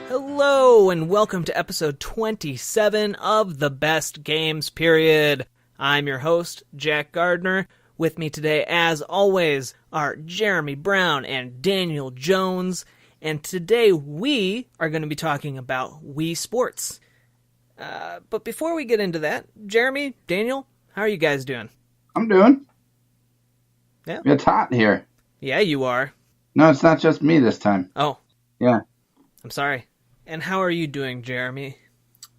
Hello, and welcome to episode 27 of The Best Games Period. I'm your host, Jack Gardner. With me today, as always, are Jeremy Brown and Daniel Jones. And today we are going to be talking about Wii Sports. But before we get into that, Jeremy, Daniel, how are you guys doing? I'm doing. Yeah? It's hot here. Yeah, you are. No, it's not just me this time. Oh. Yeah. I'm sorry. And how are you doing, Jeremy?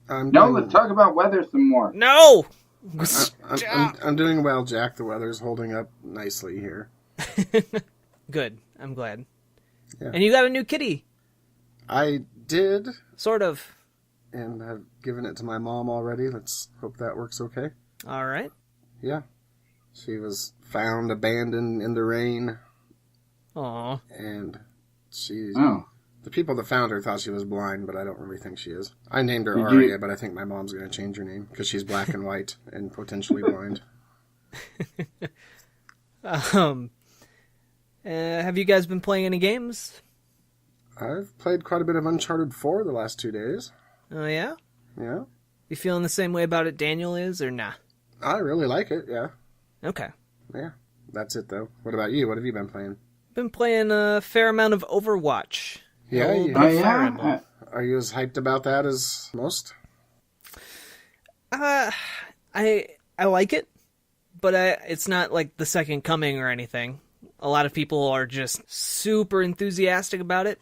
Let's talk about weather some more. No! I'm doing well, Jack. The weather's holding up nicely here. Good. I'm glad. Yeah. And you got a new kitty. I did. Sort of. And I've given it to my mom already. Let's hope that works okay. All right. Yeah. She was found abandoned in the rain. Aw. And she's... Oh. The people that found her thought she was blind, but I don't really think she is. I named her Aria, but I think my mom's going to change her name because she's black and white and potentially blind. Have you guys been playing any games? I've played quite a bit of Uncharted 4 the last 2 days. Oh, yeah? Yeah. You feeling the same way about it Daniel is, or nah? I really like it, yeah. Okay. Yeah. That's it, though. What about you? What have you been playing? Been playing a fair amount of Overwatch. Yeah, yeah. Are you as hyped about that as most? I like it, but it's not like the second coming or anything. A lot of people are just super enthusiastic about it.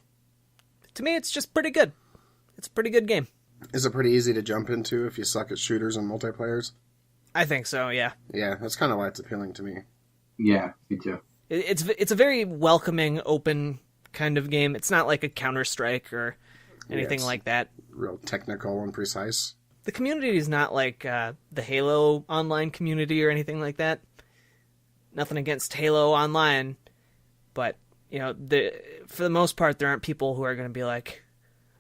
To me, it's just pretty good. It's a pretty good game. Is it pretty easy to jump into if you suck at shooters and multiplayers? I think so, yeah. Yeah, that's kind of why it's appealing to me. Yeah, me too. It's a very welcoming, open kind of game. It's not like a Counter-Strike or anything like that. Real technical and precise. The community is not like the Halo online community or anything like that. Nothing against Halo Online, but for the most part, there aren't people who are going to be like,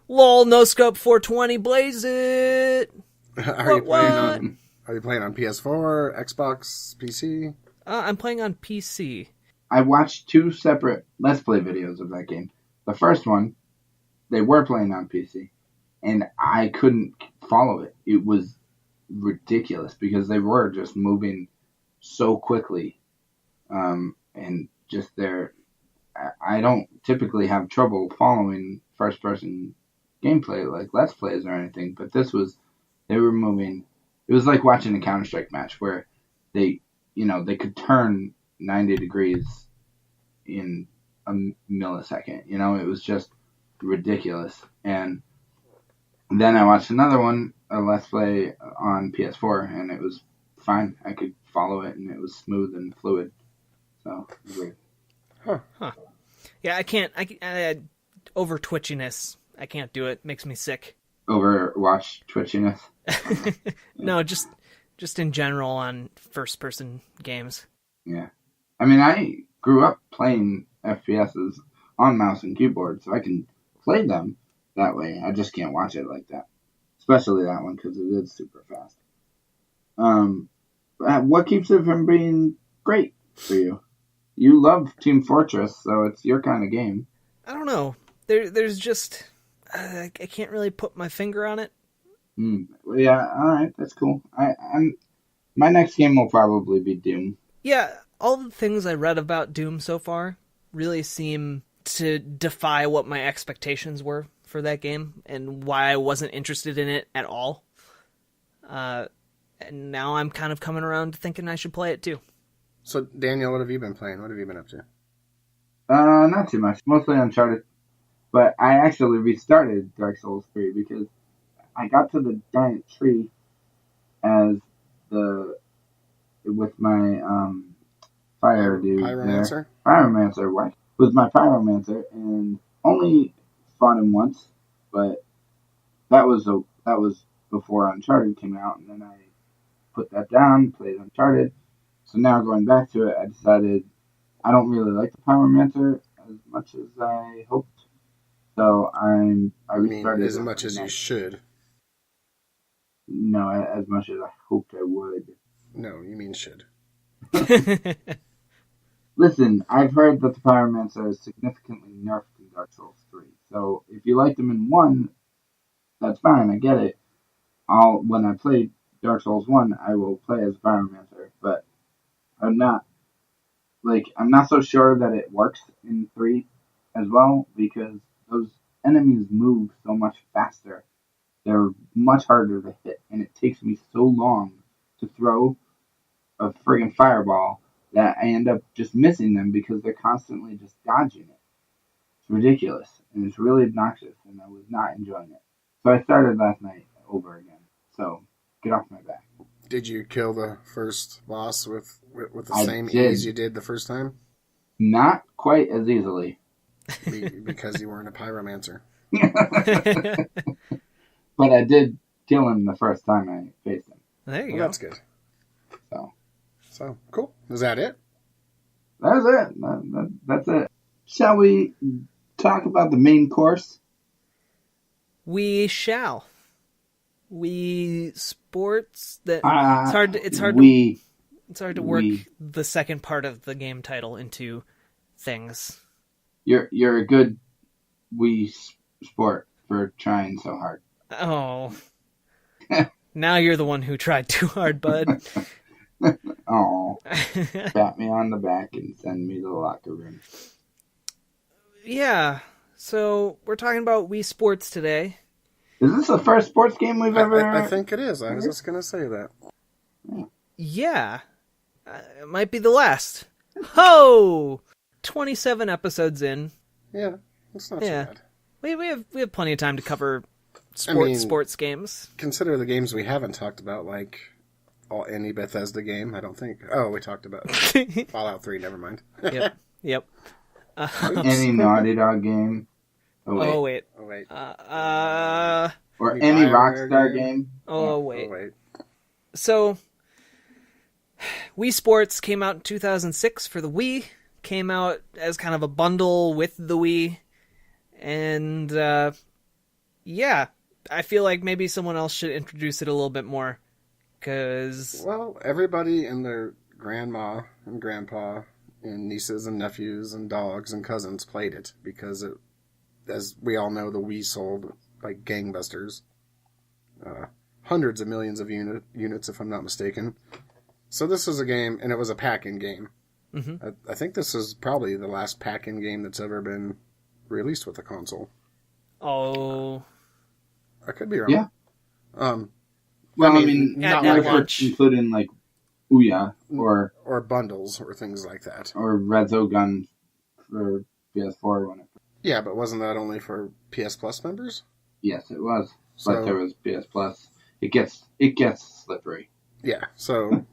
"Lol, no scope 420, blaze it." Are you playing on PS4, Xbox, PC? I'm playing on PC. I watched 2 separate Let's Play videos of that game. The first one, they were playing on PC, and I couldn't follow it. It was ridiculous because they were just moving so quickly. And just I don't typically have trouble following first-person gameplay like Let's Plays or anything, but they were moving. It was like watching a Counter-Strike match where they could turn 90 degrees in a millisecond. It was just ridiculous. And then I watched another one, a Let's Play on PS4, and it was fine. I could follow it, and it was smooth and fluid. So, weird. Huh. Yeah, I can't. Over twitchiness, I can't do it. Makes me sick. Overwatch twitchiness? No, just in general on first-person games. Yeah. I mean, I grew up playing FPSs on mouse and keyboard, so I can play them that way. I just can't watch it like that. Especially that one, because it is super fast. What keeps it from being great for you? You love Team Fortress, so it's your kind of game. I don't know. There's just... I can't really put my finger on it. Yeah, alright, that's cool. My next game will probably be Doom. Yeah, all the things I read about Doom so far really seem to defy what my expectations were for that game and why I wasn't interested in it at all. And now I'm kind of coming around to thinking I should play it too. So, Daniel, what have you been playing? What have you been up to? Not too much. Mostly Uncharted. But I actually restarted Dark Souls 3 because I got to the giant tree with my fire dude. Pyromancer? There. Pyromancer, what? With my Pyromancer, and only fought him once, but that was before Uncharted came out, and then I put that down, played Uncharted. So now going back to it, I decided I don't really like the Pyromancer as much as I hoped. So I restarted. As much as you should. No, as much as I hoped I would. No, you mean should. Listen, I've heard that the Pyromancer is significantly nerfed in Dark Souls 3. So if if you like them in 1, that's fine. I get it. When I play Dark Souls 1, I will play as Pyromancer, but I'm not so sure that it works in 3 as well, because those enemies move so much faster. They're much harder to hit, and it takes me so long to throw a friggin' fireball that I end up just missing them because they're constantly just dodging it. It's ridiculous, and it's really obnoxious, and I was not enjoying it. So I started last night over again. So, get off my back. Did you kill the first boss with the I same did. ease you did the first time? Not quite as easily. Because you weren't a pyromancer. But I did kill him the first time I faced him. There you go. That's good. So, cool. Is that it? That's it. That's it. Shall we talk about the main course? We shall. Wii Sports. It's hard to work the second part of the game title into things. You're a good Wii sport for trying so hard. Oh. Now you're the one who tried too hard, bud. Oh. Pat me on the back and send me to the locker room. Yeah. So we're talking about Wii Sports today. Is this the first sports game we've ever... I think it is. I was just going to say that. Yeah. It might be the last. Ho! 27 episodes in. Yeah, it's not too bad. We have plenty of time to cover sports games. Consider the games we haven't talked about, like any Bethesda game, I don't think. Oh, we talked about Fallout 3, never mind. Yep. Any Naughty Dog game. Oh, wait. Or any Rockstar game. Oh, wait. So, Wii Sports came out in 2006 for the Wii. Came out as kind of a bundle with the Wii. And, yeah, I feel like maybe someone else should introduce it a little bit more. Well, everybody and their grandma and grandpa and nieces and nephews and dogs and cousins played it because it, as we all know, the Wii sold like gangbusters. Hundreds of millions of units, if I'm not mistaken. So this was a game, and it was a pack-in game. Mm-hmm. I think this is probably the last pack-in game that's ever been released with a console. Oh. I could be wrong. Yeah. Well, I mean not like launch. Including like Ouya or bundles or things like that. Or Resogun for PS4 when it... Yeah, but wasn't that only for PS Plus members? Yes, it was. But there was PS Plus. It gets slippery. Yeah, so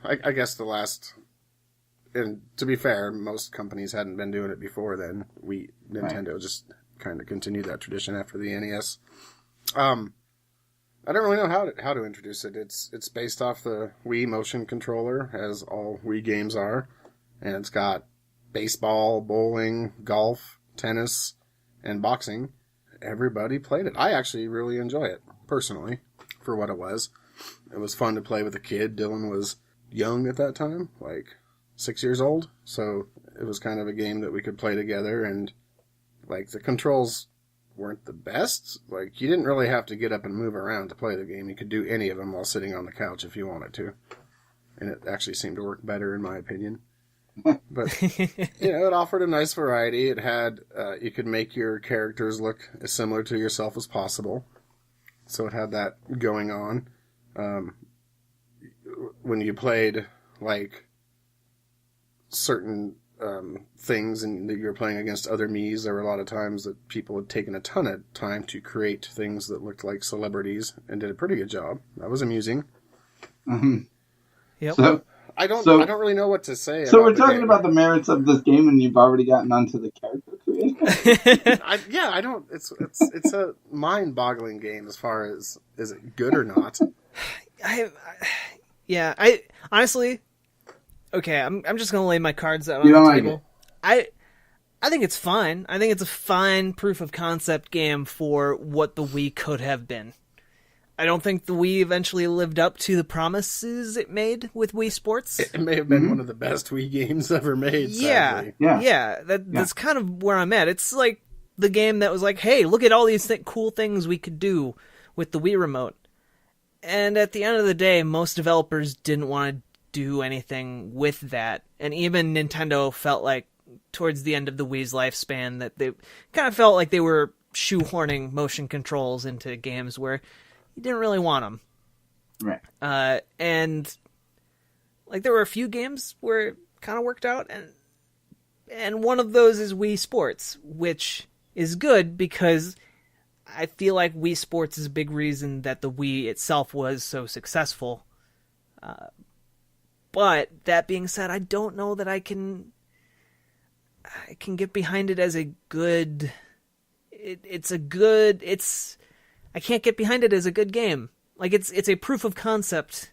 I guess the last, and to be fair, most companies hadn't been doing it before then. Nintendo just kind of continued that tradition after the NES. I don't really know how to introduce it. It's based off the Wii motion controller, as all Wii games are, and it's got baseball, bowling, golf, tennis, and boxing. Everybody played it. I actually really enjoy it, personally, for what it was. It was fun to play with a kid. Dylan was young at that time, like 6 years old, so it was kind of a game that we could play together, and like the controls weren't the best. Like, you didn't really have to get up and move around to play the game. You could do any of them while sitting on the couch if you wanted to. And it actually seemed to work better, in my opinion. But, it offered a nice variety. It had, you could make your characters look as similar to yourself as possible. So it had that going on. When you played, like, certain things and that you're playing against other Miis, there were a lot of times that people had taken a ton of time to create things that looked like celebrities and did a pretty good job. That was amusing. Mm-hmm. Yep. So I don't really know what to say. So we're talking about the merits of this game, and you've already gotten onto the character creation. I don't. It's a mind-boggling game as far as is it good or not. I honestly. Okay, I'm just gonna lay my cards out on the table. I think it's fine. I think it's a fine proof of concept game for what the Wii could have been. I don't think the Wii eventually lived up to the promises it made with Wii Sports. It may have been one of the best Wii games ever made. Yeah, sadly. That's kind of where I'm at. It's like the game that was like, hey, look at all these cool things we could do with the Wii Remote. And at the end of the day, most developers didn't want to do anything with that. And even Nintendo felt like towards the end of the Wii's lifespan that they kind of felt like they were shoehorning motion controls into games where you didn't really want them. Right. And like there were a few games where it kind of worked out, and one of those is Wii Sports, which is good because I feel like Wii Sports is a big reason that the Wii itself was so successful. But that being said, I don't know that I can get behind it as a good. I can't get behind it as a good game. Like it's a proof of concept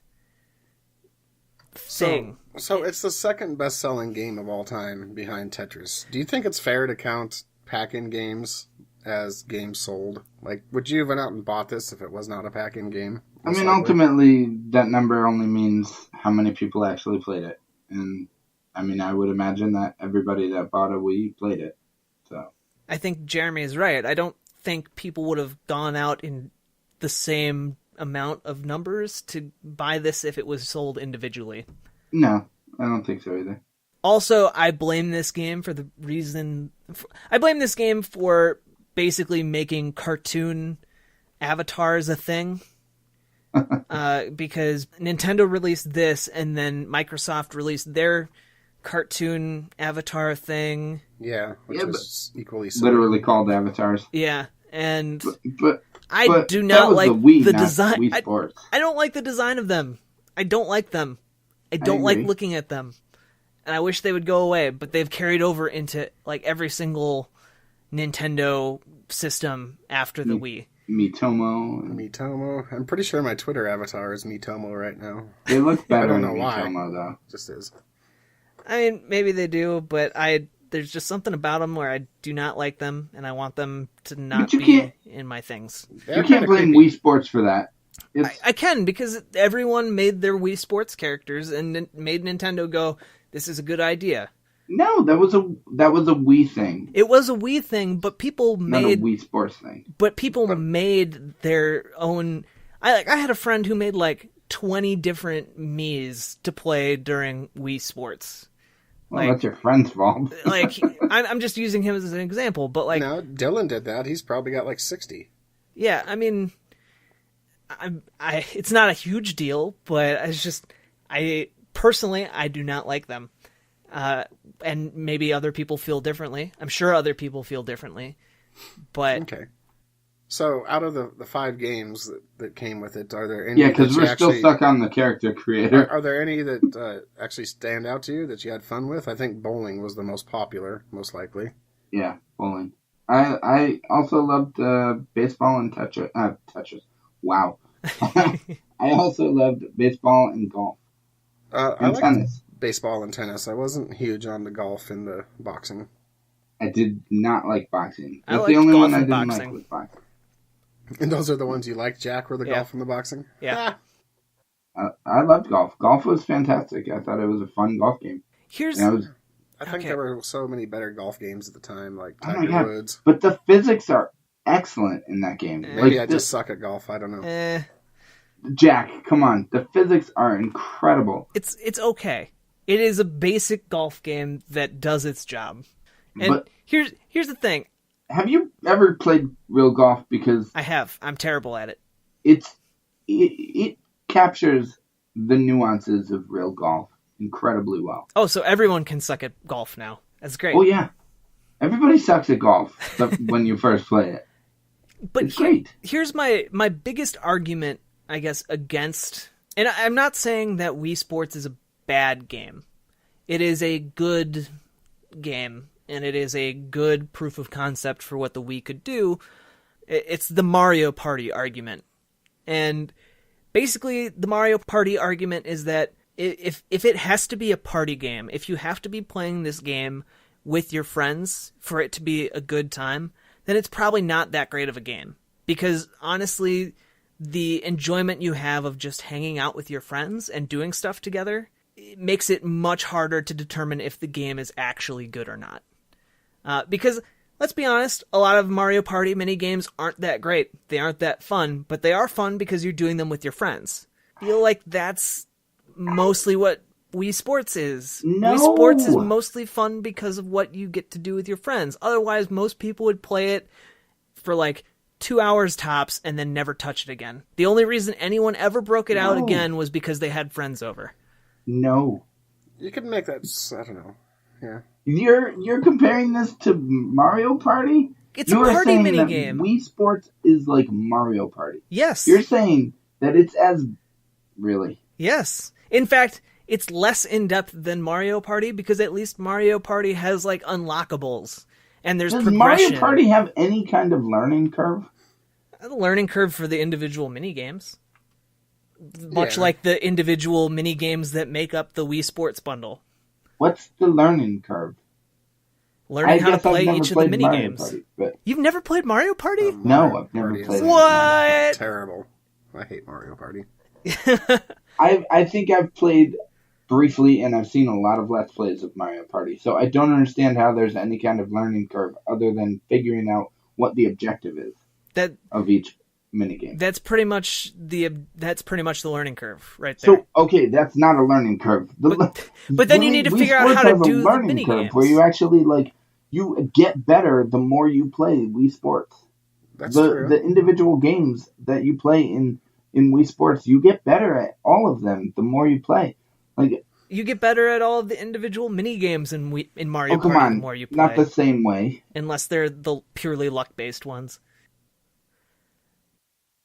thing. So it's the second best-selling game of all time behind Tetris. Do you think it's fair to count pack-in games as games sold? Like, would you have went out and bought this if it was not a pack-in game? I mean, ultimately, that number only means how many people actually played it. And, I mean, I would imagine that everybody that bought a Wii played it. So I think Jeremy is right. I don't think people would have gone out in the same amount of numbers to buy this if it was sold individually. No, I don't think so either. Also, I blame this game for the reason... I blame this game for basically making cartoon avatars a thing. Because Nintendo released this, and then Microsoft released their cartoon avatar thing. Yeah, which was equally literally called avatars. Yeah, and... But I do not like the Wii, design. Wii Sports. I don't like the design of them. I don't like them. I don't like looking at them. And I wish they would go away, but they've carried over into like every single Nintendo system after the Wii. Miitomo. I'm pretty sure my Twitter avatar is Miitomo right now. They look better I don't know than why. Miitomo, though. Just is. I mean, maybe they do, but there's just something about them where I do not like them, and I want them to not be in my things. You can't blame Wii Sports for that. I can, because everyone made their Wii Sports characters and made Nintendo go, this is a good idea. No, that was a Wii thing. It was a Wii thing, but people made... Not a Wii Sports thing. But people made their own... I had a friend who made like 20 different Miis to play during Wii Sports. Well, that's your friend's fault. Like, I'm just using him as an example, but like... No, Dylan did that. He's probably got like 60. Yeah, I mean... it's not a huge deal, but it's just... Personally, I do not like them. And maybe other people feel differently. I'm sure other people feel differently. But... Okay. So, out of the 5 games that came with it, are there any... Yeah, because we're still stuck on the character creator. Are there any that actually stand out to you that you had fun with? I think bowling was the most popular, most likely. Yeah, bowling. I also loved baseball and Tetris. Wow. I also loved baseball and golf. I liked tennis. Baseball and tennis. I wasn't huge on the golf and the boxing. I did not like boxing. I That's the liked only golf one I and didn't boxing. like was boxing. And those are the ones you liked, Jack, were the golf and the boxing? Yeah. I loved golf. Golf was fantastic. I thought it was a fun golf game. I think there were so many better golf games at the time, like Oh my Tiger God. Woods. But the physics are excellent in that game. Maybe I just suck at golf. I don't know. Jack, come on. The physics are incredible. It's okay. It is a basic golf game that does its job. And But here's the thing. have you ever played real golf? Because I have. I'm terrible at it. it captures the nuances of real golf incredibly well. Oh, so everyone can suck at golf now. That's great. Oh, yeah. Everybody sucks at golf when you first play it. But It's great. Here's my biggest argument, I guess, against... And I'm not saying that Wii Sports is a bad game. It is a good game, and it is a good proof of concept for what the Wii could do. It's the Mario Party argument. And basically, the Mario Party argument is that if it has to be a party game, if you have to be playing this game with your friends for it to be a good time, then it's probably not that great of a game. Because honestly, the enjoyment you have of just hanging out with your friends and doing stuff together, it makes it much harder to determine if the game is actually good or not. Because Let's be honest, a lot of Mario Party minigames aren't that great. They aren't that fun, but they are fun because you're doing them with your friends. I feel like that's mostly what Wii Sports is. No. Wii Sports is mostly fun because of what you get to do with your friends. Otherwise, most people would play it for like 2 hours tops and then never touch it again. The only reason anyone ever broke it out again was because they had friends over. No. You could make that, I don't know. Yeah. You're comparing this to Mario Party? It's a party minigame. That Wii Sports is like Mario Party. Yes. You're saying that it's as... Really? Yes. In fact, it's less in-depth than Mario Party because at least Mario Party has like unlockables. And there's progression. Does Mario Party have any kind of learning curve? A learning curve for the individual minigames. Much like the individual minigames that make up the Wii Sports bundle. What's the learning curve? Learning how to play each of the minigames. Party, but... You've never played Mario Party? No, I've never played it. What? Terrible. I hate Mario Party. I think I've played briefly, and I've seen a lot of Let's Plays of Mario Party, so I don't understand how there's any kind of learning curve other than figuring out what the objective is of each minigame. That's pretty much the learning curve right there. So, okay, that's not a learning curve. But then you need to figure out how to do the minigames. Where you actually, you get better the more you play Wii Sports. That's true. The individual games that you play in Wii Sports, you get better at all of them the more you play. You get better at all of the individual minigames in Mario Party the more you play. Not the same way. Unless they're the purely luck-based ones.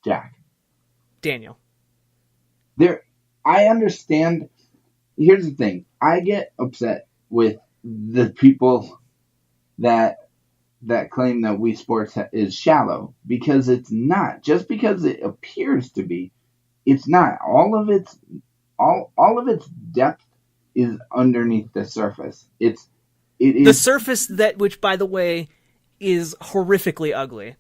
Jack. Daniel. I understand. Here's the thing. I get upset with the people that claim that Wii Sports is shallow, because it's not. Just because it appears to be, it's not. All of its depth is underneath the surface. It is the surface which, by the way, is horrifically ugly.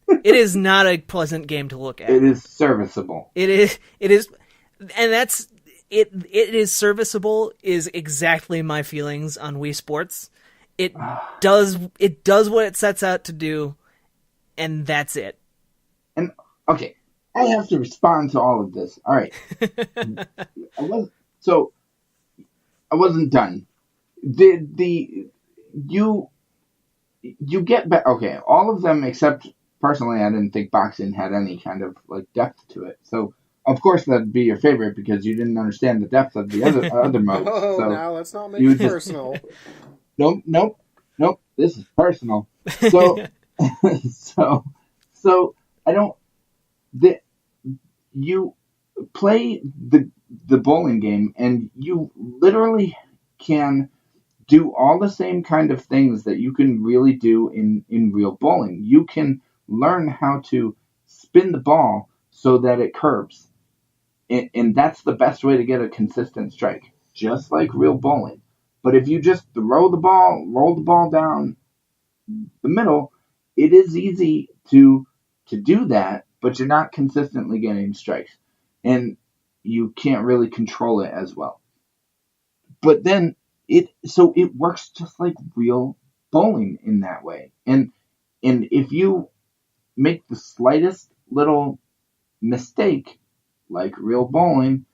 It is not a pleasant game to look at. It is serviceable. It is, and that's it. It is serviceable is exactly my feelings on Wii Sports. It does what it sets out to do, and that's it. And okay, I have to respond to all of this. All right, I wasn't done. You get back. Okay, all of them except. Personally, I didn't think boxing had any kind of depth to it. So, of course, that'd be your favorite because you didn't understand the depth of the other modes. Oh, so now let's not make it personal. Nope. This is personal. So, so I don't. You play the bowling game, and you literally can do all the same kind of things that you can really do in real bowling. You can learn how to spin the ball so that it curves. And that's the best way to get a consistent strike, just like real bowling. But if you just roll the ball down the middle, it is easy to do that, but you're not consistently getting strikes. And you can't really control it as well. But then it works just like real bowling in that way. And if you make the slightest little mistake, like real bowling,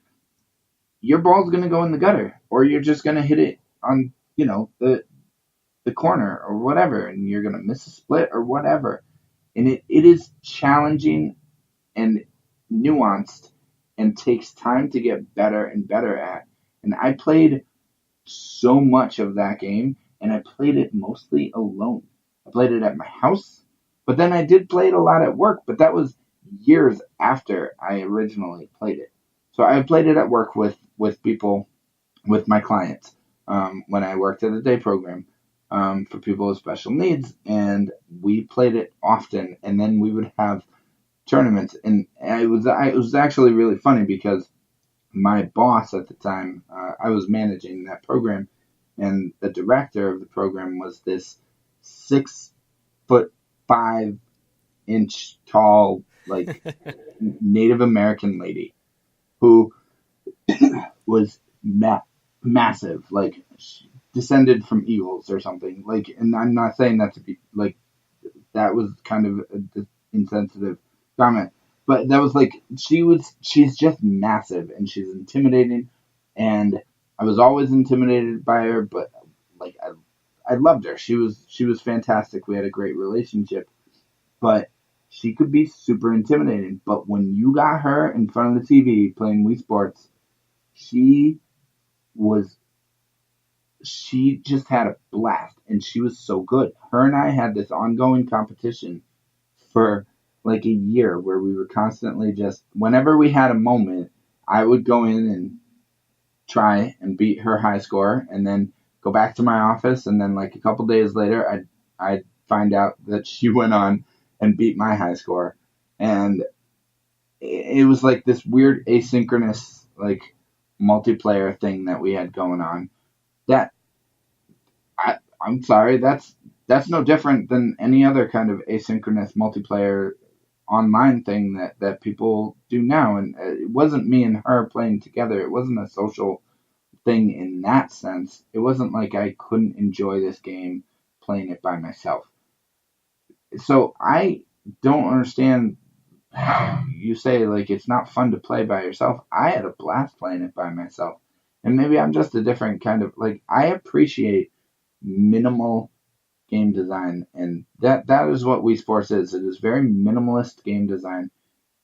your ball's going to go in the gutter, or you're just going to hit it on, the corner or whatever, and you're going to miss a split or whatever. And it is challenging and nuanced and takes time to get better and better at. And I played so much of that game, and I played it mostly alone. I played it at my house, but then I did play it a lot at work, but that was years after I originally played it. So I played it at work with people, with my clients, when I worked at a day program for people with special needs, and we played it often, and then we would have tournaments, and it was actually really funny because my boss at the time, I was managing that program, and the director of the program was this 6'5" tall, Native American lady who was massive. descended from eagles or something. Like, and I'm not saying that to be like that was kind of a insensitive comment, but that was like she's just massive and she's intimidating, and I was always intimidated by her, but like I loved her. She was fantastic. We had a great relationship, but she could be super intimidating. But when you got her in front of the TV playing Wii Sports, she just had a blast, and she was so good. Her and I had this ongoing competition for like a year where we were constantly just, whenever we had a moment, I would go in and try and beat her high score, and then go back to my office, and then like a couple days later, I'd find out that she went on and beat my high score, and it was like this weird asynchronous like multiplayer thing that we had going on. That I'm sorry, that's no different than any other kind of asynchronous multiplayer online thing that people do now. And it wasn't me and her playing together. It wasn't a social thing in that sense. It wasn't like I couldn't enjoy this game playing it by myself. So I don't understand how you say like it's not fun to play by yourself. I had a blast playing it by myself. And maybe I'm just a different kind of like, I appreciate minimal game design, and that is what Wii Sports is. It is very minimalist game design,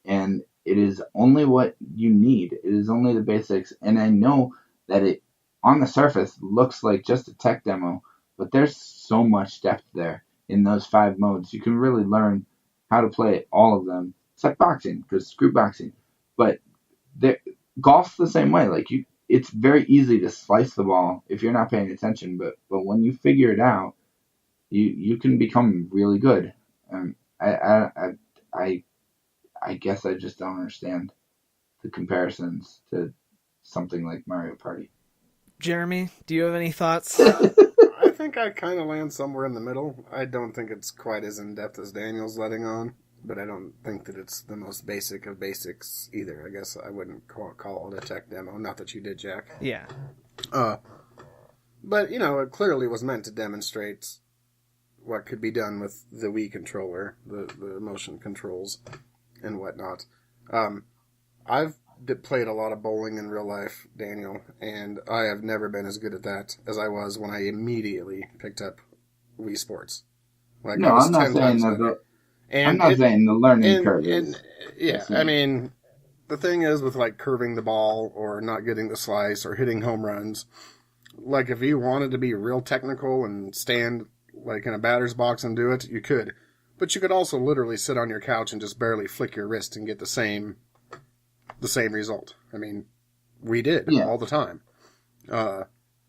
and it is only what you need. It is only the basics, and I know that it on the surface looks like just a tech demo, but there's so much depth there in those 5 modes. You can really learn how to play all of them, except boxing, because screw boxing. But golf's the same way. Like it's very easy to slice the ball if you're not paying attention, but when you figure it out, you can become really good. I guess I just don't understand the comparisons to something like Mario Party. Jeremy, do you have any thoughts? I think I kind of land somewhere in the middle. I don't think it's quite as in-depth as Daniel's letting on, but I don't think that it's the most basic of basics either. I guess I wouldn't call it a tech demo. Not that you did, Jack. Yeah. But, it clearly was meant to demonstrate what could be done with the Wii controller, the motion controls and whatnot. I've played a lot of bowling in real life, Daniel, and I have never been as good at that as I was when I immediately picked up Wii Sports. Like, no, I'm not saying that. I'm not saying the learning curve is. Yeah, I mean, the thing is with like curving the ball or not getting the slice or hitting home runs, like if you wanted to be real technical and stand like in a batter's box and do it, you could. But you could also literally sit on your couch and just barely flick your wrist and get the same result. I mean, we did all the time.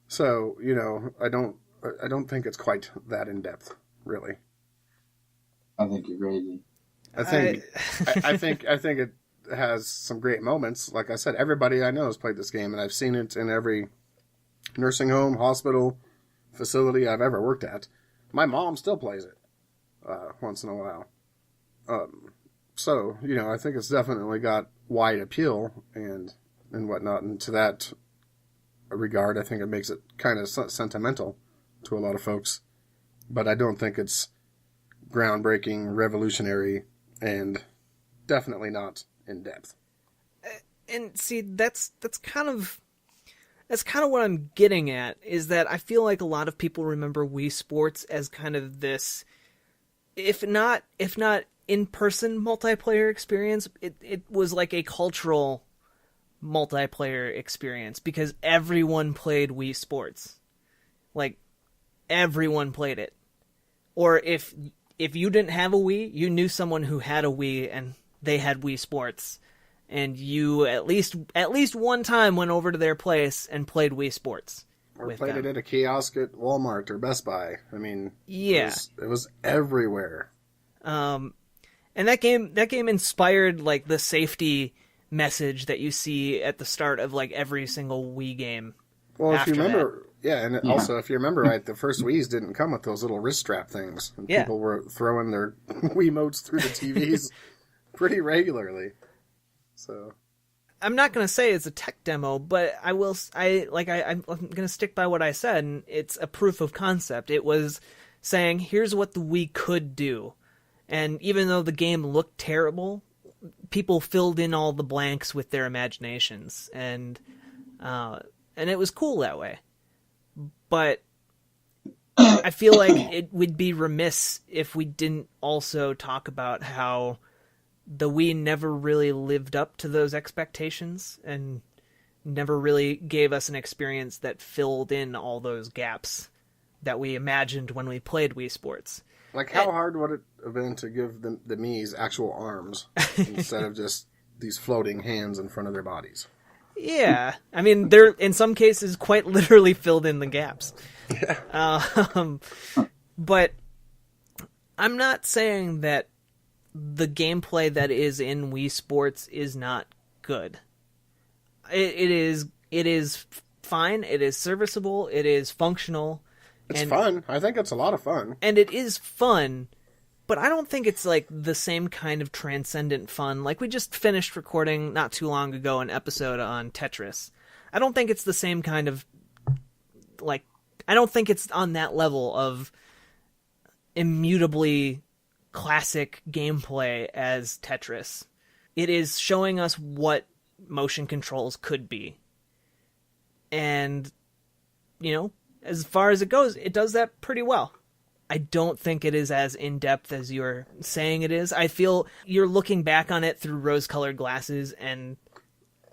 So, I don't think it's quite that in depth, really. I think you're crazy. I think it has some great moments. Like I said, everybody I know has played this game, and I've seen it in every nursing home, hospital, facility I've ever worked at. My mom still plays it once in a while. So, I think it's definitely got wide appeal and whatnot. And to that regard, I think it makes it kind of sentimental to a lot of folks. But I don't think it's groundbreaking, revolutionary, and definitely not in depth. And see, that's kind of what I'm getting at, is that I feel like a lot of people remember Wii Sports as kind of this, if not in-person multiplayer experience, it was like a cultural multiplayer experience because everyone played Wii Sports. Like, everyone played it. Or if you didn't have a Wii, you knew someone who had a Wii and they had Wii Sports. And you at least one time went over to their place and played Wii Sports. Or played it at a kiosk at Walmart or Best Buy. I mean, yeah, it was everywhere. And that game inspired like the safety message that you see at the start of like every single Wii game. Well, if you remember, also if you remember right, the first Wiis didn't come with those little wrist strap things, and people were throwing their Wiimotes through the TVs pretty regularly. So, I'm not going to say it's a tech demo, but I'm going to stick by what I said, and it's a proof of concept. It was saying, here's what the Wii could do. And even though the game looked terrible, people filled in all the blanks with their imaginations, and it was cool that way. But I feel like it would be remiss if we didn't also talk about how the Wii never really lived up to those expectations and never really gave us an experience that filled in all those gaps that we imagined when we played Wii Sports. Like, how hard would it have been to give the Mii's actual arms instead of just these floating hands in front of their bodies? Yeah. I mean, they're, in some cases, quite literally filled in the gaps. Yeah. But I'm not saying that the gameplay that is in Wii Sports is not good. It is fine. It is serviceable. It is functional. It's fun. I think it's a lot of fun. And it is fun, but I don't think it's like the same kind of transcendent fun. Like, we just finished recording not too long ago an episode on Tetris. I don't think it's the same kind of, like, I don't think it's on that level of immutably classic gameplay as Tetris. It is showing us what motion controls could be. And, you know, as far as it goes, it does that pretty well. I don't think it is as in-depth as you're saying it is. I feel you're looking back on it through rose-colored glasses and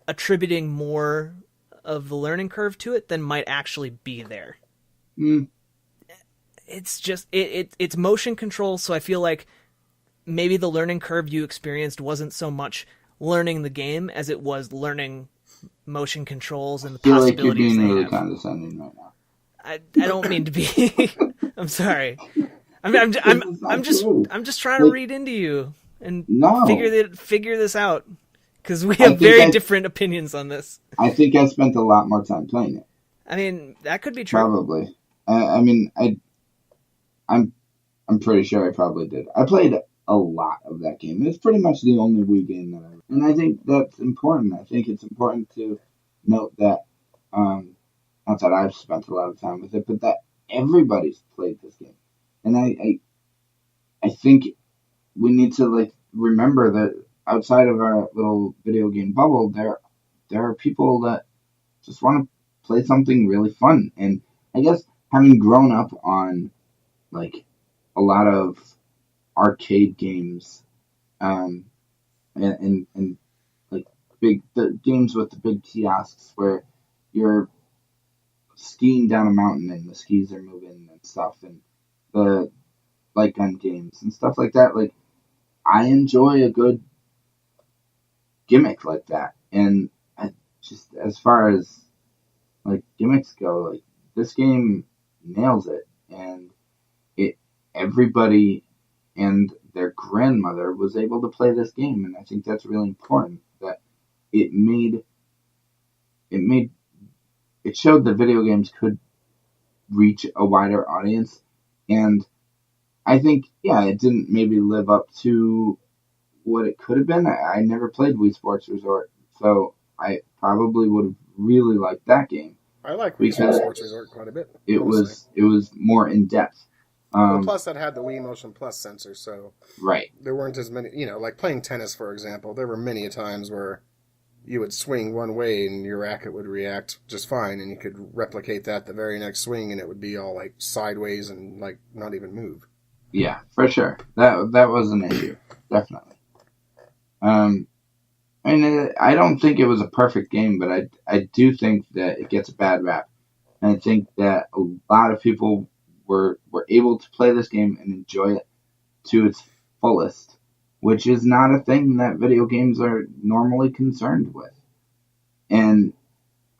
attributing more of the learning curve to it than might actually be there. Mm. It's just, it's motion control, so I feel like maybe the learning curve you experienced wasn't so much learning the game as it was learning motion controls and the possibilities. I feel like you're being really condescending right now. I don't mean to be. I'm sorry. I'm just trying to read into you and figure this out, because we have very different opinions on this. I think I spent a lot more time playing it. I mean, that could be true. Probably. I'm pretty sure I probably did. I played a lot of that game. It's pretty much the only Wii game that and I think that's important. I think it's important to note that, not that I've spent a lot of time with it, but that everybody's played this game. And I think we need to remember that outside of our little video game bubble, there are people that just want to play something really fun. And I guess having grown up on a lot of arcade games, and the games with the big kiosks where you're skiing down a mountain and the skis are moving and stuff, and the light gun games and stuff like that. Like, I enjoy a good gimmick like that, and just as far as gimmicks go, this game nails it, and everybody and their grandmother was able to play this game, and I think that's really important. That it showed that video games could reach a wider audience, and I think, it didn't maybe live up to what it could have been. I never played Wii Sports Resort, so I probably would have really liked that game. I like Wii Sports Resort quite a bit. It was more in depth. Plus, that had the Wii Motion Plus sensor, so right. There weren't as many, like playing tennis, for example. There were many times where you would swing one way and your racket would react just fine, and you could replicate that the very next swing, and it would be all sideways and not even move. Yeah, for sure. That was an issue, definitely. I don't think it was a perfect game, but I do think that it gets a bad rap, and I think that a lot of people were able to play this game and enjoy it to its fullest, which is not a thing that video games are normally concerned with. And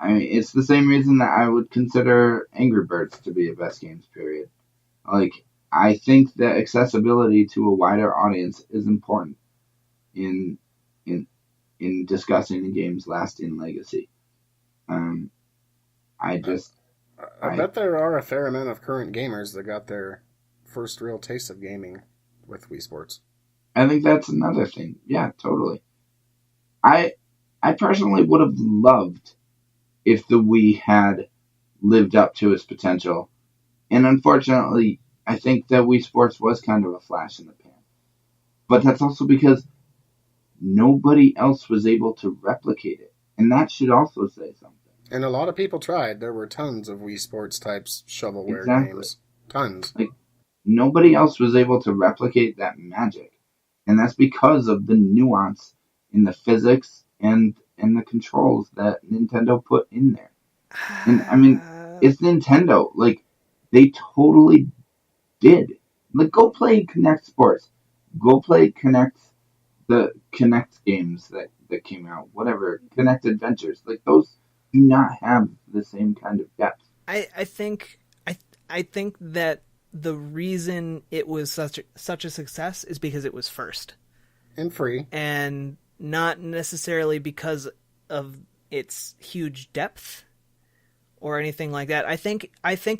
it's the same reason that I would consider Angry Birds to be a best games period. I think that accessibility to a wider audience is important in discussing the game's lasting legacy. I bet there are a fair amount of current gamers that got their first real taste of gaming with Wii Sports. I think that's another thing. Yeah, totally. I I personally would have loved if the Wii had lived up to its potential. And unfortunately, I think that Wii Sports was kind of a flash in the pan. But that's also because nobody else was able to replicate it. And that should also say something. And a lot of people tried. There were tons of Wii Sports types shovelware Exactly. games. Tons. Like, nobody else was able to replicate that magic. And that's because of the nuance in the physics and the controls that Nintendo put in there. And I mean, it's Nintendo. Like, they totally did. Like, go play Connect Sports. Go play the Connect games that came out. Whatever. Connect Adventures. Like, those do not have the same kind of depth. I think that the reason it was such a success is because it was first. And free. And not necessarily because of its huge depth or anything like that. I think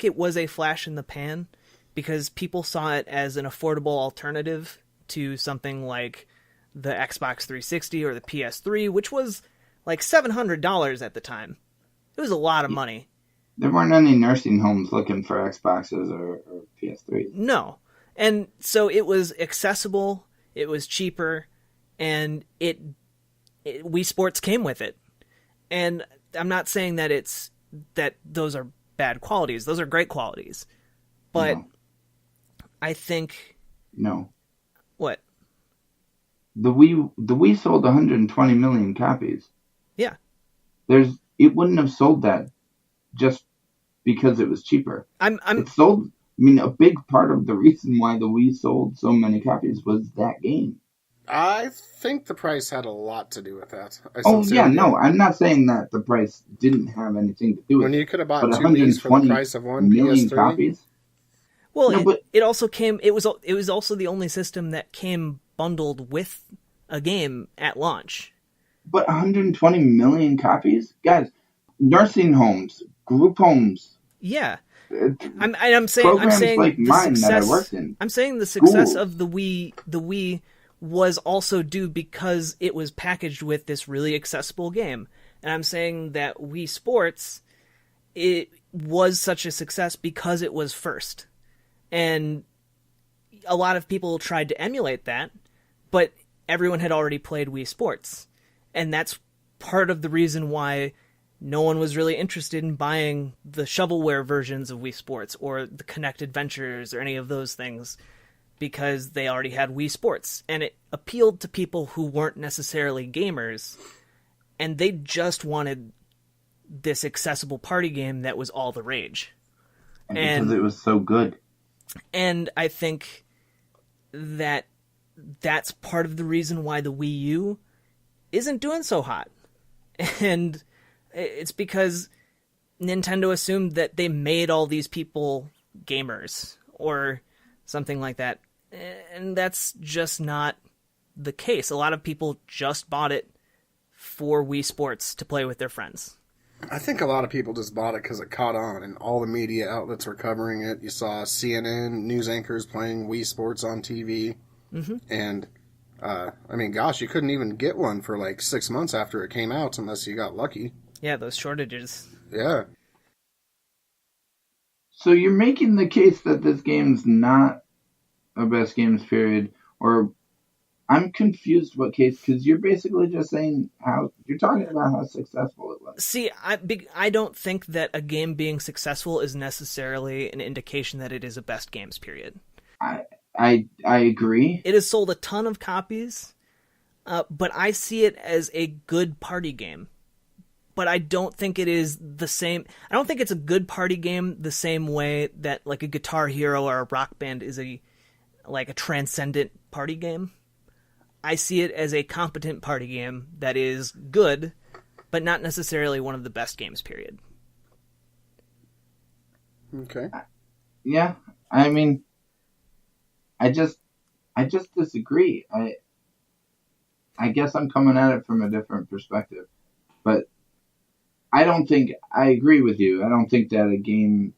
it was a flash in the pan because people saw it as an affordable alternative to something like the Xbox 360 or the PS3, which was like $700 at the time. It was a lot of money. There weren't any nursing homes looking for Xboxes or PS3s. No. And so it was accessible, it was cheaper, and Wii Sports came with it. And I'm not saying that those are bad qualities. Those are great qualities. But No. I think... No. What? The Wii sold 120 million copies. Yeah. It wouldn't have sold that just because it was cheaper. It sold. I mean, a big part of the reason why the Wii sold so many copies was that game. I think the price had a lot to do with that. I'm not saying that the price didn't have anything to do with it. When you could have bought but two Wii's for the price of one million PS3. copies. Well, No, but it also came. It was also the only system that came bundled with a game at launch. But 120 million copies, guys. Nursing homes, group homes. Yeah, I'm I'm saying like the mine success, that I worked in. I'm saying the success Schools. of the Wii was also due because it was packaged with this really accessible game. And I'm saying that Wii Sports, it was such a success because it was first. And a lot of people tried to emulate that, but everyone had already played Wii Sports. And that's part of the reason why no one was really interested in buying the shovelware versions of Wii Sports or the Connect Adventures or any of those things, because they already had Wii Sports. And it appealed to people who weren't necessarily gamers, and they just wanted this accessible party game that was all the rage. And because it was so good. And I think that that's part of the reason why the Wii U isn't doing so hot. And it's because Nintendo assumed that they made all these people gamers or something like that. And that's just not the case. A lot of people just bought it for Wii Sports to play with their friends. I think a lot of people just bought it because it caught on and all the media outlets were covering it. You saw CNN news anchors playing Wii Sports on TV. Mm-hmm. And, I mean, gosh, you couldn't even get one for like 6 months after it came out unless you got lucky. Yeah, those shortages. Yeah. So you're making the case that this game's not a best games period, or I'm confused what case, because you're basically just saying how you're talking about how successful it was. See, I don't think that a game being successful is necessarily an indication that it is a best games period. I agree. It has sold a ton of copies, but I see it as a good party game. But I don't think it is the same. I don't think it's a good party game the same way that like a Guitar Hero or a Rock Band is a transcendent party game. I see it as a competent party game that is good, but not necessarily one of the best games, period. Okay. Yeah, I mean, I just disagree. I guess I'm coming at it from a different perspective, but I agree with you. I don't think that a game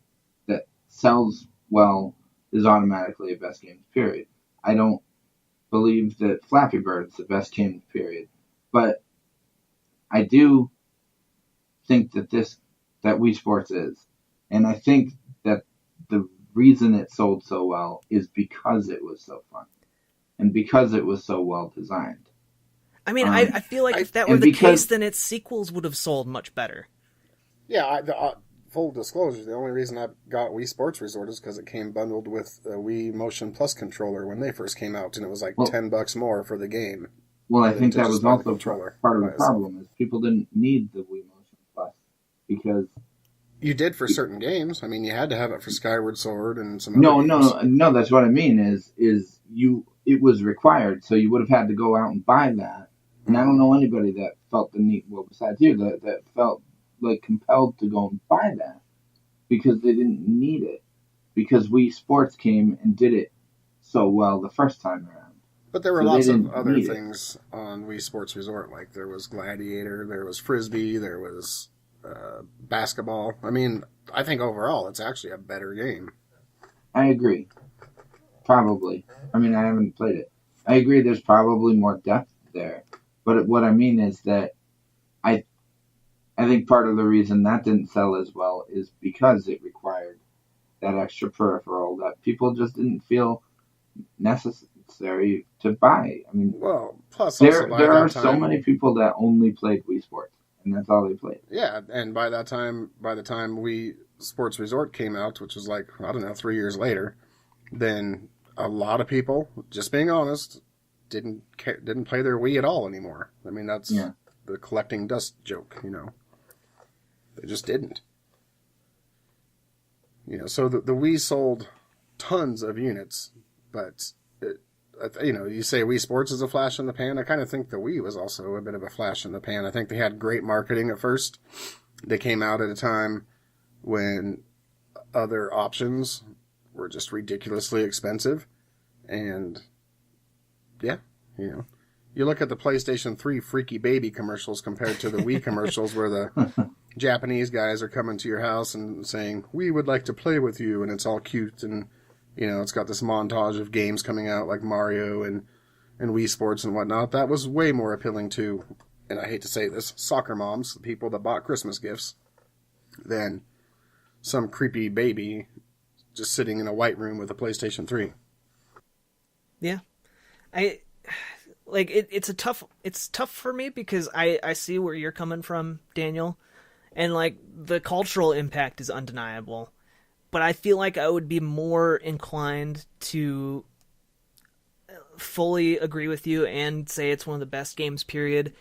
that sells well is automatically a best games period. I don't believe that Flappy Bird's the best game period. But I do think that Wii Sports is. And I think that the reason it sold so well is because it was so fun. And because it was so well designed. I mean, I feel like if that were the case, then its sequels would have sold much better. Yeah, full disclosure, the only reason I got Wii Sports Resort is because it came bundled with a Wii Motion Plus controller when they first came out, and it was like $10 more for the game. Well, I think that was also part of the problem, is people didn't need the Wii Motion Plus, because... You did for certain games. I mean, you had to have it for Skyward Sword and some other games. No, that's what I mean, it was required, so you would have had to go out and buy that. And I don't know anybody that felt the need, well, besides you, that felt like compelled to go and buy that because they didn't need it, because Wii Sports came and did it so well the first time around. But there were lots of other things on Wii Sports Resort, like there was Gladiator, there was Frisbee, there was basketball. I mean, I think overall it's actually a better game. I agree. Probably. I mean, I haven't played it. I agree there's probably more depth there. But what I mean is that I think part of the reason that didn't sell as well is because it required that extra peripheral that people just didn't feel necessary to buy. I mean, well, plus there are so many people that only played Wii Sports, and that's all they played. Yeah, and by the time Wii Sports Resort came out, which was like, I don't know, 3 years later, then a lot of people, just being honest, didn't play their Wii at all anymore. I mean, that's the collecting dust joke, you know. They just didn't. You know, so the Wii sold tons of units, but, you say Wii Sports is a flash in the pan. I kind of think the Wii was also a bit of a flash in the pan. I think they had great marketing at first. They came out at a time when other options were just ridiculously expensive. And, yeah, you know. You look at the PlayStation 3 Freaky Baby commercials compared to the Wii commercials where the Japanese guys are coming to your house and saying, "We would like to play with you," and it's all cute, and, you know, it's got this montage of games coming out like Mario and Wii Sports and whatnot. That was way more appealing to, and I hate to say this, soccer moms, the people that bought Christmas gifts, than some creepy baby just sitting in a white room with a PlayStation 3. Yeah. It's tough for me because I see where you're coming from, Daniel, and like the cultural impact is undeniable, but I feel like I would be more inclined to fully agree with you and say it's one of the best games, period,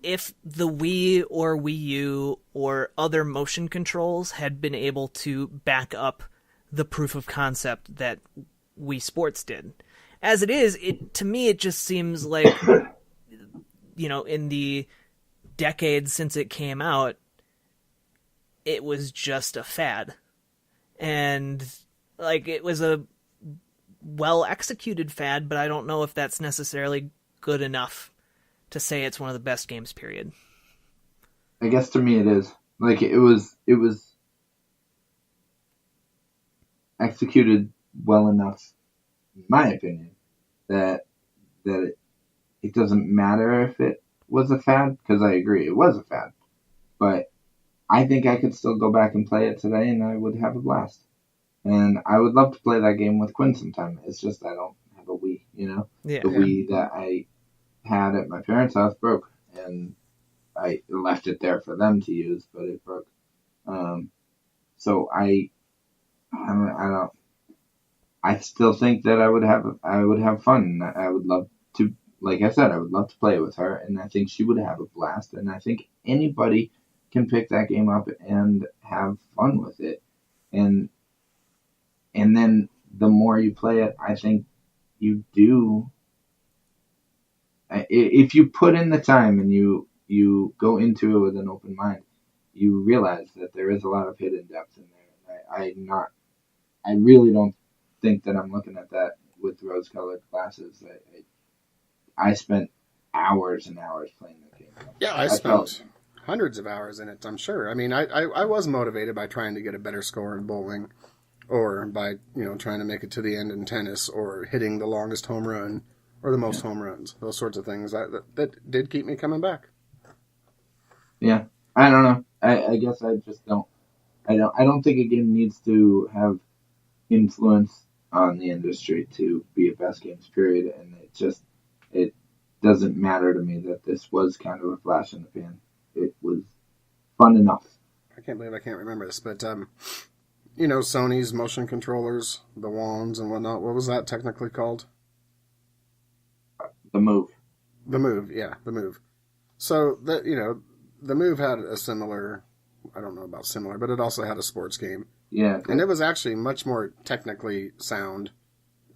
if the Wii or Wii U or other motion controls had been able to back up the proof of concept that Wii Sports did. As it is, to me, it just seems like, you know, in the decades since it came out, it was just a fad. And, like, it was a well-executed fad, but I don't know if that's necessarily good enough to say it's one of the best games, period. I guess to me it is. Like, it was executed well enough, in my opinion, that it doesn't matter if it was a fad, because I agree, it was a fad. But I think I could still go back and play it today, and I would have a blast. And I would love to play that game with Quinn sometime. It's just I don't have a Wii, you know? Yeah, the Wii that I had at my parents' house broke, and I left it there for them to use, but it broke. So I don't. I still think that I would have fun. I would love to, like I said, I would love to play it with her, and I think she would have a blast. And I think anybody can pick that game up and have fun with it. And then the more you play it, I think you do. If you put in the time and you go into it with an open mind, you realize that there is a lot of hidden depth in there. And I really don't think that I'm looking at that with rose-colored glasses. I spent hours and hours playing that game. Yeah, I spent hundreds of hours in it, I'm sure. I mean, I was motivated by trying to get a better score in bowling, or by, you know, trying to make it to the end in tennis, or hitting the longest home run, or the most home runs. Those sorts of things that did keep me coming back. Yeah, I don't know. I guess I just don't. I don't think a game needs to have influence on the industry to be a best games period, and it doesn't matter to me that this was kind of a flash in the pan. It was fun enough. I can't believe I can't remember this, but you know, Sony's motion controllers, the wands and whatnot. What was that technically called? The Move. The Move, yeah, the Move. So that, you know, the Move had a similar, I don't know about similar, but it also had a sports game. Yeah, And it was actually much more technically sound,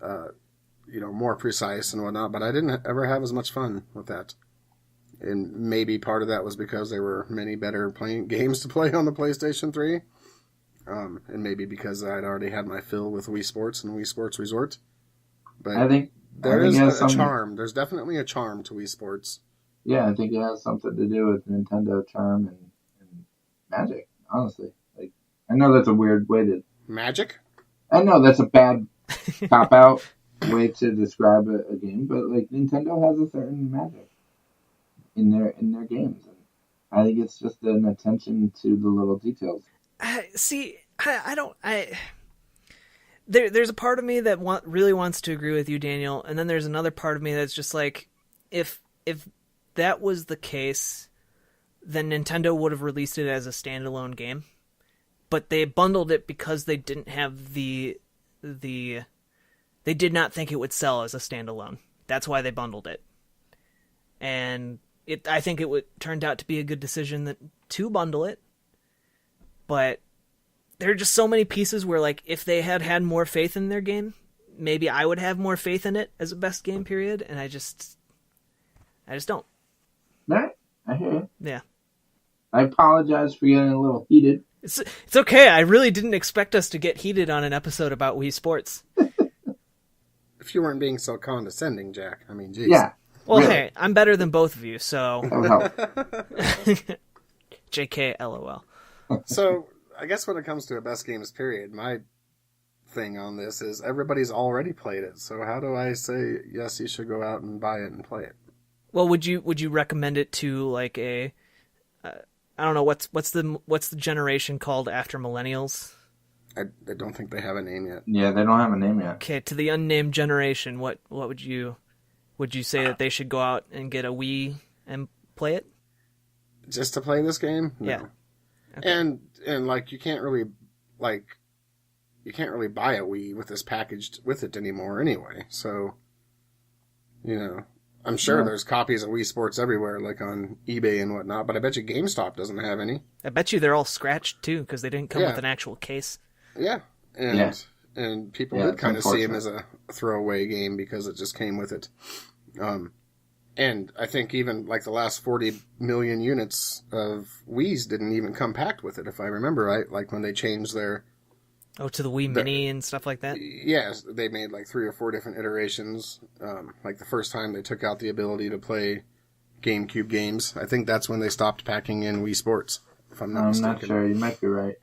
you know, more precise and whatnot, but I didn't ever have as much fun with that. And maybe part of that was because there were many better games to play on the PlayStation 3. And maybe because I'd already had my fill with Wii Sports and Wii Sports Resort. But I think there is a charm. There's definitely a charm to Wii Sports. Yeah, I think it has something to do with Nintendo charm and magic, honestly. Like, I know that's a weird way to... Magic? I know that's a bad cop-out way to describe a game, but, like, Nintendo has a certain magic in their games. And I think it's just an attention to the little details. There's a part of me that really wants to agree with you, Daniel, and then there's another part of me that's just like, if that was the case, then Nintendo would have released it as a standalone game, but they bundled it because they didn't have they did not think it would sell as a standalone. That's why they bundled it, and I think it turned out to be a good decision to bundle it. But there are just so many pieces where, like, if they had more faith in their game, maybe I would have more faith in it as a best game period, and I just don't. Right, I hear you. Yeah. I apologize for getting a little heated. It's okay. I really didn't expect us to get heated on an episode about Wii Sports. If you weren't being so condescending, Jack. I mean, geez. Yeah. Well, really. Hey, I'm better than both of you, so... That would help. JK, LOL. So, I guess when it comes to a best games period, my thing on this is everybody's already played it. So how do I say, yes, you should go out and buy it and play it? Well, would you recommend it to, like, I don't know, what's the generation called after millennials? I don't think they have a name yet. Yeah, they don't have a name yet. Okay, to the unnamed generation, what would you say that they should go out and get a Wii and play it? Just to play this game? No. Yeah. Okay. And like you can't really buy a Wii with this packaged with it anymore anyway. So, you know, I'm sure there's copies of Wii Sports everywhere, like on eBay and whatnot, but I bet you GameStop doesn't have any. I bet you they're all scratched too, because they didn't come with an actual case. Yeah. And people did kind of see him as a throwaway game because it just came with it. And I think even like the last 40 million units of Wii's didn't even come packed with it, if I remember right. Like when they changed their... Oh, to the Wii Mini and stuff like that? Yes, they made like 3 or 4 different iterations. Like the first time they took out the ability to play GameCube games. I think that's when they stopped packing in Wii Sports, if I'm not mistaken. I'm not sure. You might be right.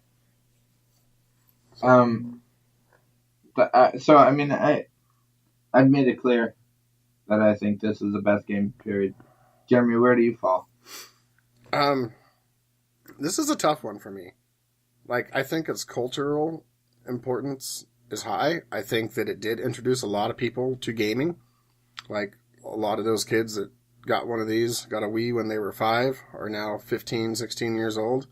So I mean, I've made it clear that I think this is the best game period. Jeremy, where do you fall? This is a tough one for me. Like, I think its cultural importance is high. I think that it did introduce a lot of people to gaming. Like, a lot of those kids that got one of these, got a Wii when they were 5, are now 15, 16 years old.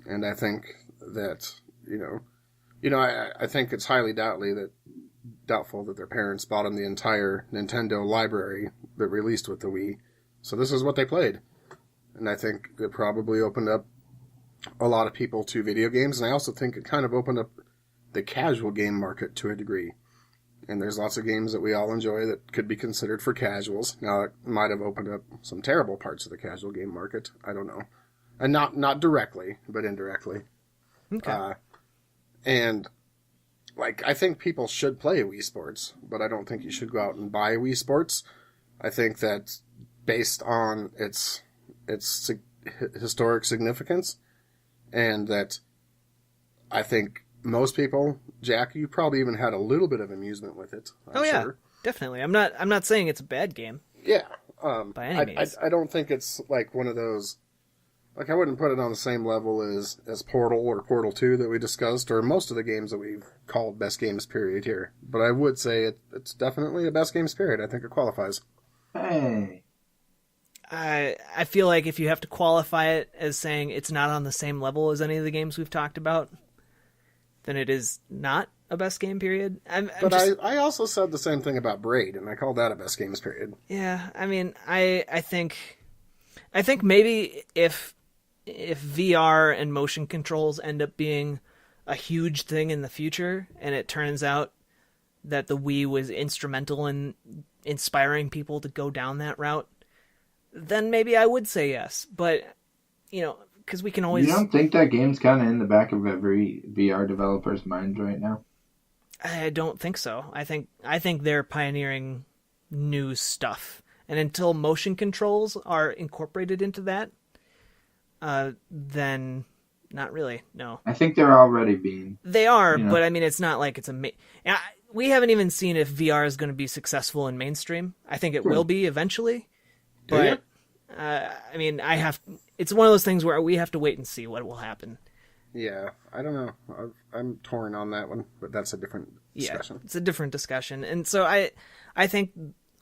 And I think that, I think it's highly doubtful that their parents bought them the entire Nintendo library that released with the Wii. So this is what they played. And I think it probably opened up a lot of people to video games. And I also think it kind of opened up the casual game market to a degree. And there's lots of games that we all enjoy that could be considered for casuals. Now, it might have opened up some terrible parts of the casual game market. I don't know. And not directly, but indirectly. Okay. And... like, I think people should play Wii Sports, but I don't think you should go out and buy Wii Sports. I think that based on its historic significance, and that I think most people, Jack, you probably even had a little bit of amusement with it. I'm sure. Definitely. I'm not saying it's a bad game. Yeah. By any means. I don't think it's like one of those Like, I wouldn't put it on the same level as Portal or Portal 2 that we discussed, or most of the games that we've called best games period here. But I would say it's definitely a best games period. I think it qualifies. Hey. I feel like if you have to qualify it as saying it's not on the same level as any of the games we've talked about, then it is not a best game period. I also said the same thing about Braid, and I called that a best games period. Yeah, I mean, I think maybe if VR and motion controls end up being a huge thing in the future, and it turns out that the Wii was instrumental in inspiring people to go down that route, then maybe I would say yes. But, because we can always... You don't think that game's kind of in the back of every VR developer's mind right now? I don't think so. I think they're pioneering new stuff. And until motion controls are incorporated into that, then not really, no. I think they're already being. They are, but I mean, it's not like it's we haven't even seen if VR is going to be successful in mainstream. I think it will be eventually. But, I mean, it's one of those things where we have to wait and see what will happen. Yeah, I don't know. I'm torn on that one, but that's a different discussion. Yeah, it's a different discussion. And so I think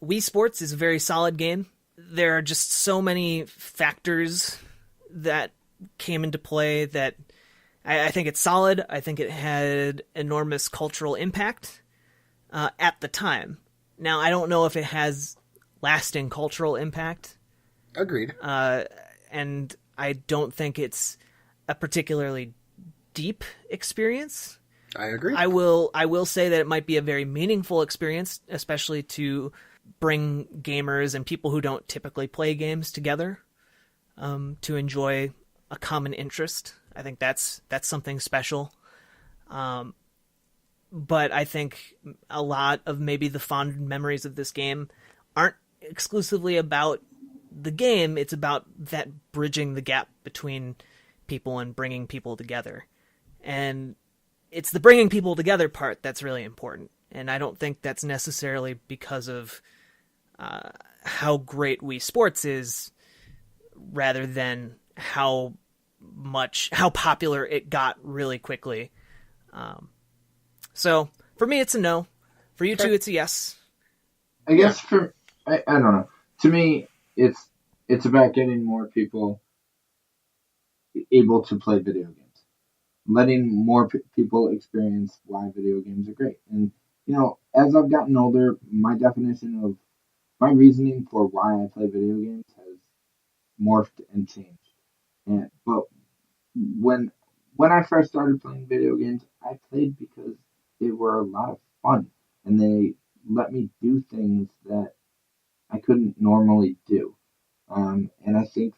Wii Sports is a very solid game. There are just so many factors that came into play that I think it's solid. I think it had enormous cultural impact at the time. Now, I don't know if it has lasting cultural impact. Agreed. And I don't think it's a particularly deep experience. I agree. I will say that it might be a very meaningful experience, especially to bring gamers and people who don't typically play games together to enjoy a common interest. I think that's something special. But I think a lot of maybe the fond memories of this game aren't exclusively about the game. It's about that bridging the gap between people and bringing people together. And it's the bringing people together part that's really important. And I don't think that's necessarily because of how great Wii Sports is, rather than how popular it got really quickly. So for me, it's a no. For you two, it's a yes. I guess I don't know. To me, it's about getting more people able to play video games, letting more people experience why video games are great. And as I've gotten older, my definition of my reasoning for why I play video games has morphed and changed. But when I first started playing video games, I played because they were a lot of fun, and they let me do things that I couldn't normally do. And I think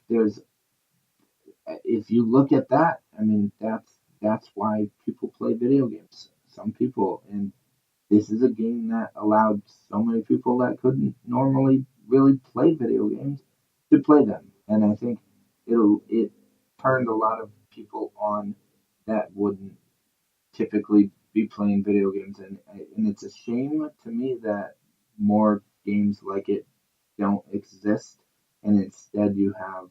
if you look at that, I mean, that's why people play video games. Some people, and this is a game that allowed so many people that couldn't normally really play video games to play them. And I think it turned a lot of people on that wouldn't typically be playing video games. And it's a shame to me that more games like it don't exist, and instead you have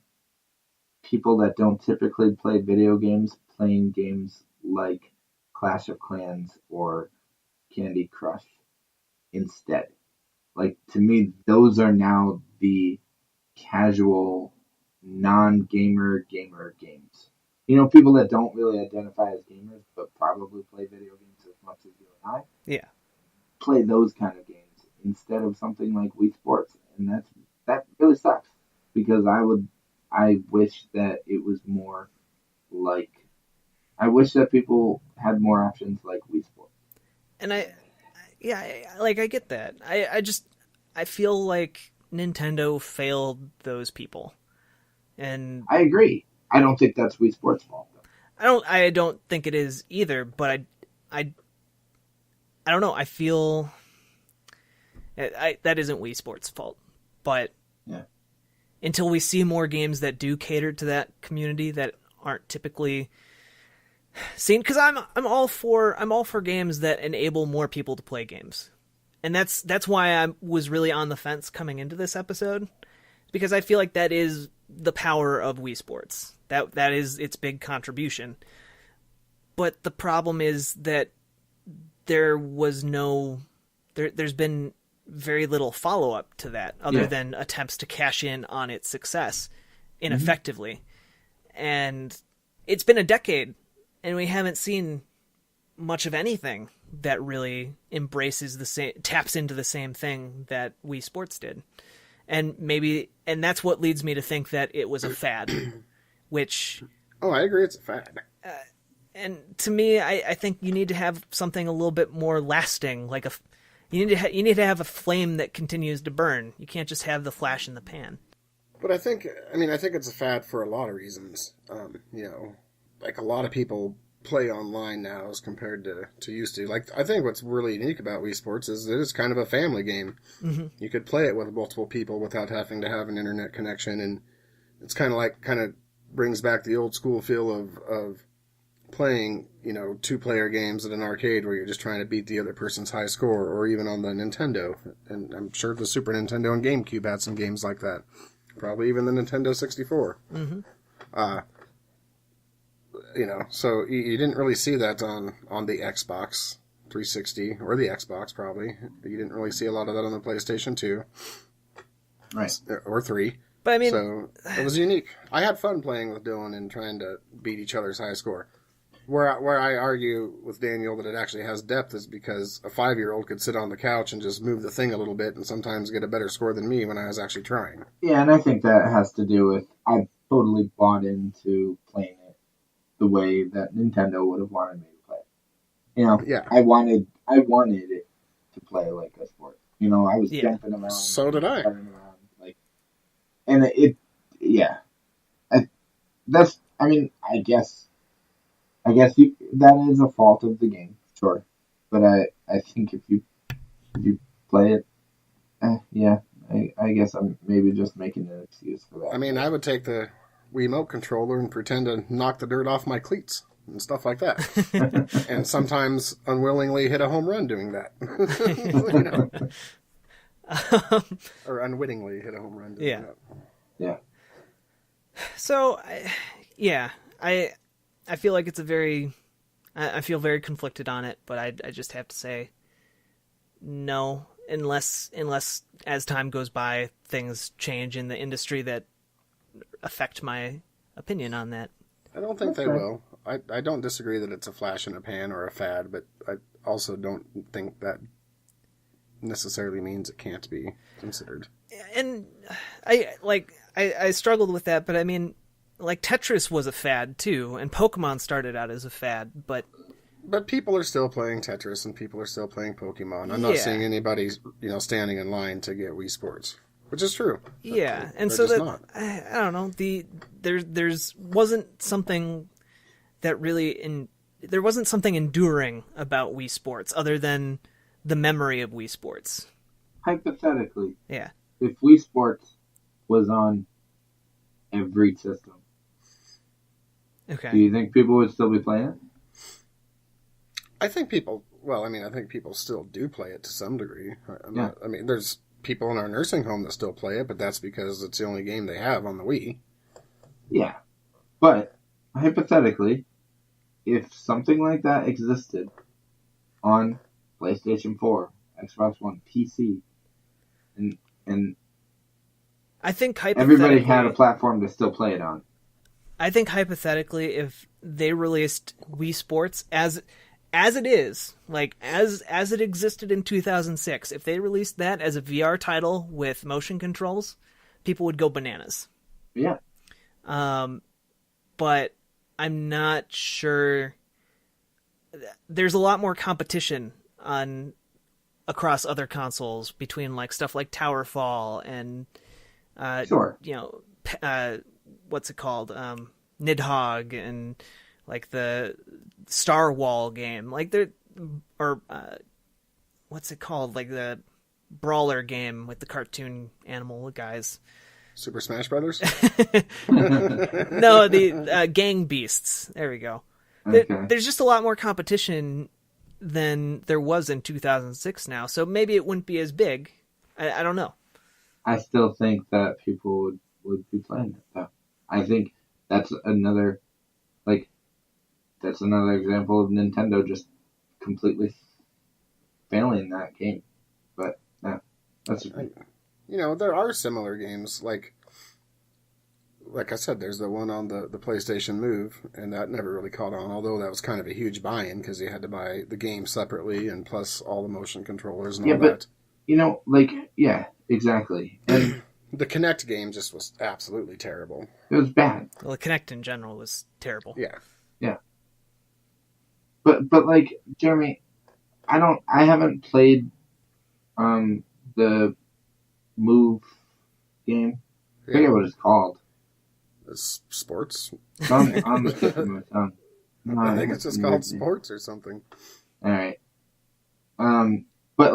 people that don't typically play video games playing games like Clash of Clans or Candy Crush instead. Like, to me, those are now the casual, non-gamer games. People that don't really identify as gamers but probably play video games as much as you and I. Yeah. Play those kind of games instead of something like Wii Sports. And that really sucks, because I wish that it was more like, I wish that people had more options like Wii Sports. And I get that. I feel like Nintendo failed those people. And I agree. I don't think that's Wii Sports' fault, though. I don't think it is either, but I don't know. I feel that isn't Wii Sports' fault. But yeah, until we see more games that do cater to that community that aren't typically seen, because I'm all for games that enable more people to play games, and that's why I was really on the fence coming into this episode, because I feel like that is the power of Wii Sports. That is its big contribution. But the problem is that there's been very little follow-up to that other than attempts to cash in on its success ineffectively. And it's been a decade, and we haven't seen much of anything that really taps into the same thing that Wii Sports did. And that's what leads me to think that it was a fad, which... Oh, I agree it's a fad. And to me, I think you need to have something a little bit more lasting, you need to have a flame that continues to burn. You can't just have the flash in the pan. But I think it's a fad for a lot of reasons. Like a lot of people play online now as compared to used to. Like, I think what's really unique about Wii Sports is it is kind of a family game. Mm-hmm. You could play it with multiple people without having to have an internet connection, and it's kind of brings back the old school feel of playing, 2-player games at an arcade where you're just trying to beat the other person's high score, or even on the Nintendo. And I'm sure the Super Nintendo and GameCube had some games like that. Probably even the Nintendo 64. Mm-hmm. So you didn't really see that on the Xbox 360, or the Xbox probably. You didn't really see a lot of that on the PlayStation 2. Right. Or 3. But I mean... So it was unique. I had fun playing with Dylan and trying to beat each other's high score. Where I argue with Daniel that it actually has depth is because a 5-year-old could sit on the couch and just move the thing a little bit and sometimes get a better score than me when I was actually trying. Yeah, and I think that has to do with I totally bought into playing it the way that Nintendo would have wanted me to play it. Yeah. I wanted it to play like a sport. I was jumping around. So did I. Running around, and I guess that is a fault of the game, sure. But I think if you play it, I guess I'm maybe just making an excuse for that. I mean, I would take the Wiimote controller and pretend to knock the dirt off my cleats and stuff like that. And sometimes unwillingly hit a home run doing that. Or unwittingly hit a home run doing that. Yeah. So, I feel like I feel very conflicted on it, but I just have to say no, unless as time goes by, things change in the industry that affect my opinion on that. I don't think they will. I don't disagree that it's a flash in a pan or a fad, but I also don't think that necessarily means it can't be considered. And I struggled with that, but I mean, like, Tetris was a fad too, and Pokemon started out as a fad, but people are still playing Tetris and people are still playing Pokemon. I'm not seeing anybody, standing in line to get Wii Sports, which is true. Yeah, and so that I don't know, there's wasn't something that really there wasn't something enduring about Wii Sports other than the memory of Wii Sports. Hypothetically, yeah, if Wii Sports was on every system, okay, do you think people would still be playing it? I think people still do play it to some degree. There's people in our nursing home that still play it, but that's because it's the only game they have on the Wii. Yeah. But, hypothetically, if something like that existed on PlayStation 4, Xbox One, PC, and I think everybody had a platform to still play it on. I think hypothetically, if they released Wii Sports as it is, like as it existed in 2006, if they released that as a VR title with motion controls, people would go bananas. Yeah. But I'm not sure. There's a lot more competition across other consoles between like stuff like Towerfall and sure. What's it called? Nidhogg and like the Star Wall game, like what's it called? Like the brawler game with the cartoon animal guys. Super Smash Brothers? No, the Gang Beasts. There we go. Okay. There's just a lot more competition than there was in 2006 now, so maybe it wouldn't be as big. I don't know. I still think that people would would be playing it. So I think that's another example of Nintendo just completely failing that game. But yeah, that's there are similar games like I said, there's the one on the PlayStation Move, and that never really caught on, although that was kind of a huge buy-in because you had to buy the game separately and plus all the motion controllers and all that. Yeah, exactly. And the Kinect game just was absolutely terrible. It was bad. Well, the Kinect in general was terrible. Yeah. Yeah. But Jeremy, I haven't played the Move game. I forget what it's called. It's Sports? It's on the tip of my tongue. No, I think it's just called Sports or something. All right. But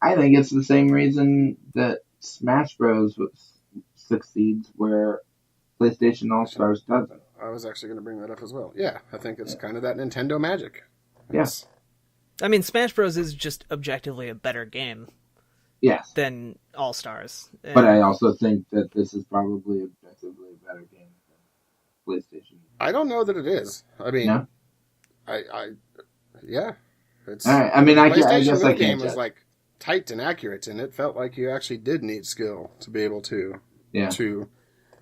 I think it's the same reason that Smash Bros. Succeeds where PlayStation All-Stars doesn't. I was actually going to bring that up as well. Yeah, I think it's kind of that Nintendo magic. Yes. I mean, Smash Bros. Is just objectively a better game. Yes. Than All-Stars. But I also think that this is probably objectively a better game than PlayStation. I don't know that it is. I mean, no? Yeah. It's, all right. I mean, I guess the game was tight and accurate, and it felt like you actually did need skill to be able to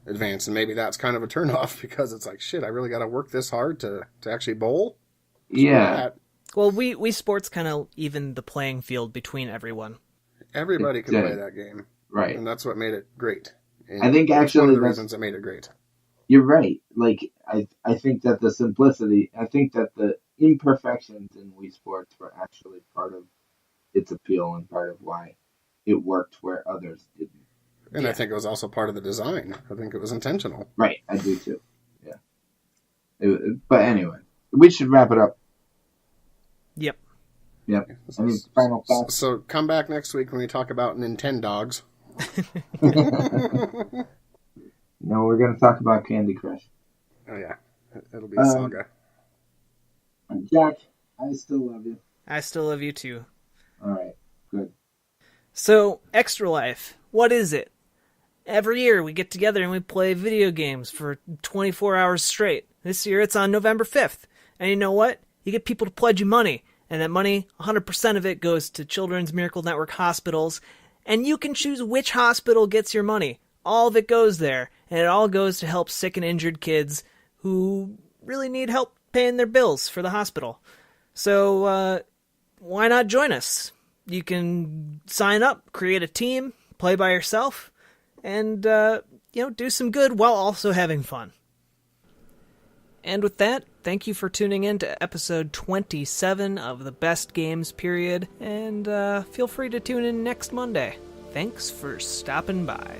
advance, and maybe that's kind of a turnoff because it's like, shit, I really got to work this hard to actually bowl. Yeah. Well, Wii Sports kind of evened the playing field between everyone. Everybody could play that game, right? And that's what made it great. And I think actually one of the reasons that made it great. You're right. I think that the simplicity, I think that the imperfections in Wii Sports were actually part of its appeal and part of why it worked where others didn't. And I think it was also part of the design. I think it was intentional. Right, I do too. Yeah. But anyway, we should wrap it up. Yep. Any final thoughts? So come back next week when we talk about Nintendogs. No, we're going to talk about Candy Crush. Oh, yeah. It'll be a saga. Jack, I still love you. I still love you too. All right, good. So, Extra Life, what is it? Every year we get together and we play video games for 24 hours straight. This year it's on November 5th. And you know what? You get people to pledge you money. And that money, 100% of it goes to Children's Miracle Network hospitals. And you can choose which hospital gets your money. All of it goes there. And it all goes to help sick and injured kids who really need help paying their bills for the hospital. So, why not join us? You can sign up, create a team, play by yourself, and, do some good while also having fun. And with that, thank you for tuning in to episode 27 of the Best Games Period, and feel free to tune in next Monday. Thanks for stopping by.